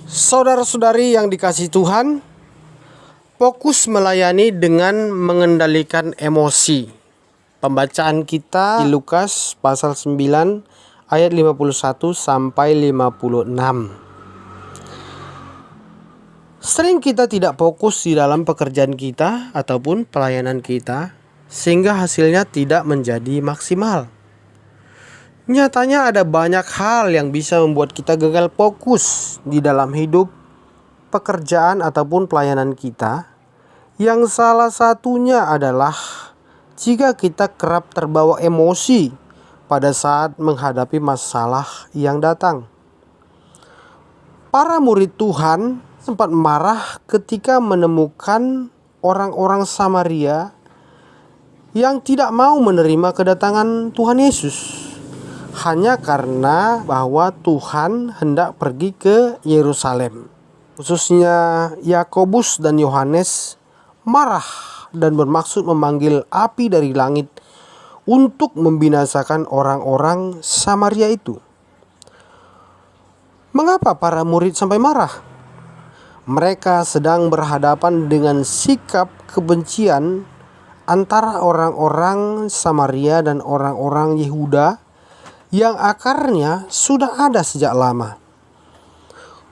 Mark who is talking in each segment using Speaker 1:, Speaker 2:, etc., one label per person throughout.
Speaker 1: Saudara-saudari yang dikasihi Tuhan, fokus melayani dengan mengendalikan emosi. Pembacaan kita di Lukas pasal 9 ayat 51 sampai 56. Sering kita tidak fokus di dalam pekerjaan kita ataupun pelayanan kita, sehingga hasilnya tidak menjadi maksimal. Nyatanya ada banyak hal yang bisa membuat kita gagal fokus di dalam hidup, pekerjaan ataupun pelayanan kita. Yang salah satunya adalah jika kita kerap terbawa emosi pada saat menghadapi masalah yang datang. Para murid Tuhan sempat marah ketika menemukan orang-orang Samaria yang tidak mau menerima kedatangan Tuhan Yesus. Hanya karena bahwa Tuhan hendak pergi ke Yerusalem. Khususnya Yakobus dan Yohanes marah dan bermaksud memanggil api dari langit untuk membinasakan orang-orang Samaria itu. Mengapa para murid sampai marah? Mereka sedang berhadapan dengan sikap kebencian antara orang-orang Samaria dan orang-orang Yehuda yang akarnya sudah ada sejak lama.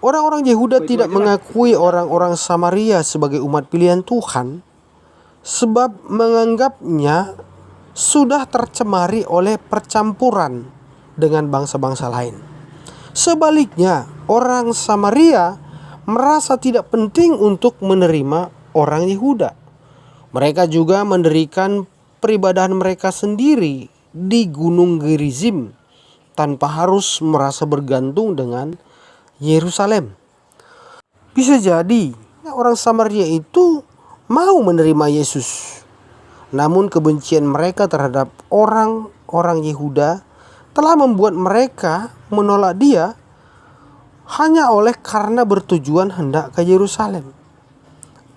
Speaker 1: Orang-orang Yehuda tidak mengakui orang-orang Samaria sebagai umat pilihan Tuhan, sebab menganggapnya sudah tercemari oleh percampuran dengan bangsa-bangsa lain. Sebaliknya, orang Samaria merasa tidak penting untuk menerima orang Yehuda. Mereka juga mendirikan peribadahan mereka sendiri di Gunung Gerizim, tanpa harus merasa bergantung dengan Yerusalem. Bisa jadi orang Samaria itu mau menerima Yesus, namun kebencian mereka terhadap orang-orang Yehuda telah membuat mereka menolak Dia hanya oleh karena bertujuan hendak ke Yerusalem.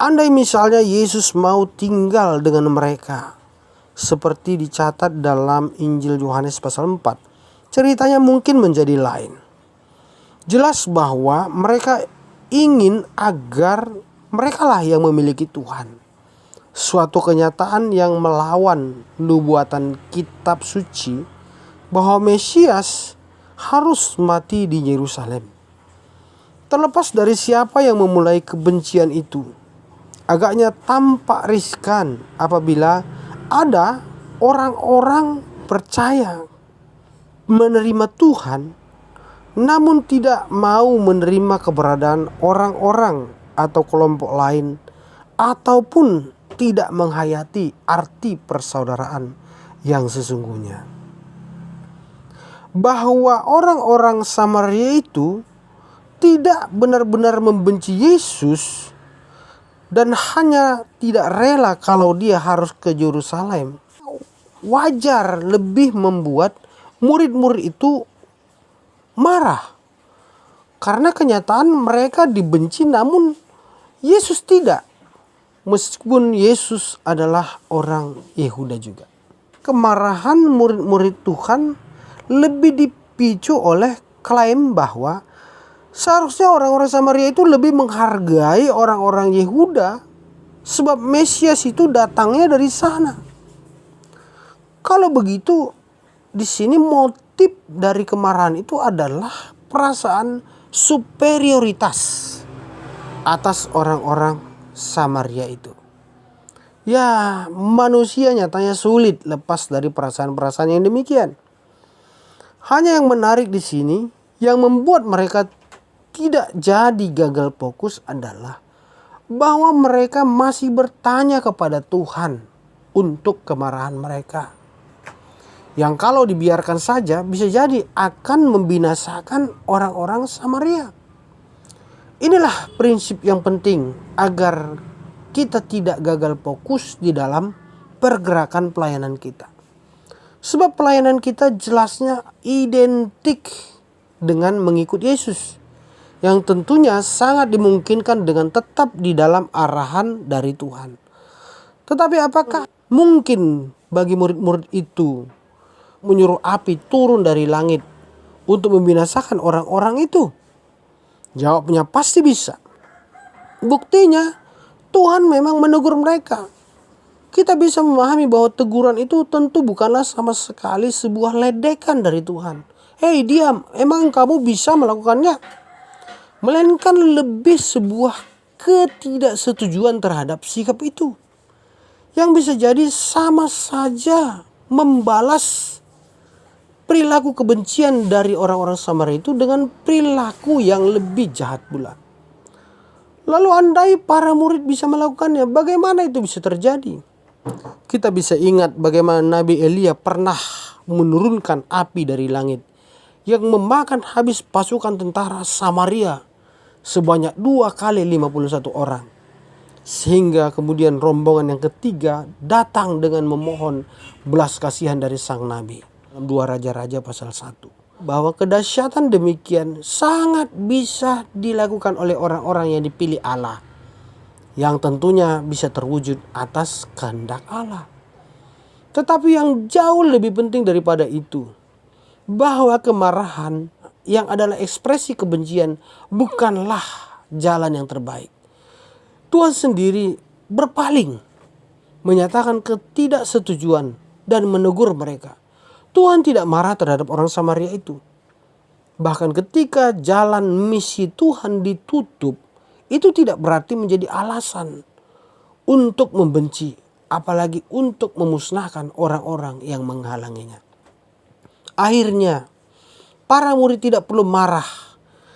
Speaker 1: Andai misalnya Yesus mau tinggal dengan mereka, seperti dicatat dalam Injil Yohanes pasal 4, ceritanya mungkin menjadi lain. Jelas bahwa mereka ingin agar merekalah yang memiliki Tuhan. Suatu kenyataan yang melawan nubuatan kitab suci bahwa Mesias harus mati di Yerusalem. Terlepas dari siapa yang memulai kebencian itu, agaknya tampak riskan apabila ada orang-orang percaya menerima Tuhan, namun tidak mau menerima keberadaan orang-orang atau kelompok lain, ataupun tidak menghayati arti persaudaraan yang sesungguhnya. Bahwa orang-orang Samaria itu tidak benar-benar membenci Yesus dan hanya tidak rela kalau Dia harus ke Yerusalem, wajar lebih membuat murid-murid itu marah. Karena kenyataan mereka dibenci namun Yesus tidak. Meskipun Yesus adalah orang Yehuda juga. Kemarahan murid-murid Tuhan lebih dipicu oleh klaim bahwa seharusnya orang-orang Samaria itu lebih menghargai orang-orang Yehuda sebab Mesias itu datangnya dari sana. Kalau begitu, di sini motif dari kemarahan itu adalah perasaan superioritas atas orang-orang Samaria itu. Ya, manusia nyatanya sulit lepas dari perasaan-perasaan yang demikian. Hanya yang menarik di sini, yang membuat mereka tidak jadi gagal fokus adalah bahwa mereka masih bertanya kepada Tuhan untuk kemarahan mereka, yang kalau dibiarkan saja bisa jadi akan membinasakan orang-orang Samaria. Inilah prinsip yang penting agar kita tidak gagal fokus di dalam pergerakan pelayanan kita. Sebab pelayanan kita jelasnya identik dengan mengikut Yesus, yang tentunya sangat dimungkinkan dengan tetap di dalam arahan dari Tuhan. Tetapi apakah mungkin bagi murid-murid itu menyuruh api turun dari langit untuk membinasakan orang-orang itu? Jawabnya pasti bisa. Buktinya Tuhan memang menegur mereka. Kita bisa memahami bahwa teguran itu tentu bukanlah sama sekali sebuah ledekan dari Tuhan. Hei diam, emang kamu bisa melakukannya? Melainkan lebih sebuah ketidaksetujuan terhadap sikap itu. Yang bisa jadi sama saja membalas perilaku kebencian dari orang-orang Samaria itu dengan perilaku yang lebih jahat pula. Lalu andai para murid bisa melakukannya, bagaimana itu bisa terjadi? Kita bisa ingat bagaimana Nabi Elia pernah menurunkan api dari langit yang memakan habis pasukan tentara Samaria sebanyak 2 kali 51 orang. Sehingga kemudian rombongan yang ketiga datang dengan memohon belas kasihan dari sang Nabi. Dalam 2 Raja-Raja pasal 1. Bahwa kedahsyatan demikian sangat bisa dilakukan oleh orang-orang yang dipilih Allah. Yang tentunya bisa terwujud atas kehendak Allah. Tetapi yang jauh lebih penting daripada itu, bahwa kemarahan yang adalah ekspresi kebencian bukanlah jalan yang terbaik. Tuhan sendiri berpaling, menyatakan ketidaksetujuan dan menegur mereka. Tuhan tidak marah terhadap orang Samaria itu. Bahkan ketika jalan misi Tuhan ditutup, itu tidak berarti menjadi alasan untuk membenci, apalagi untuk memusnahkan orang-orang yang menghalanginya. Akhirnya, para murid tidak perlu marah,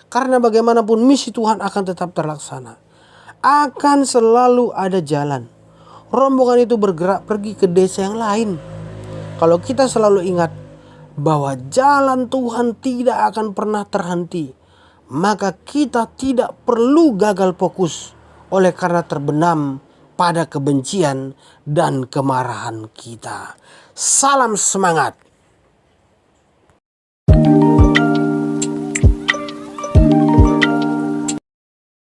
Speaker 1: karena bagaimanapun misi Tuhan akan tetap terlaksana. Akan selalu ada jalan. Rombongan itu bergerak pergi ke desa yang lain. Kalau kita selalu ingat bahwa jalan Tuhan tidak akan pernah terhenti, maka kita tidak perlu gagal fokus oleh karena terbenam pada kebencian dan kemarahan kita. Salam semangat.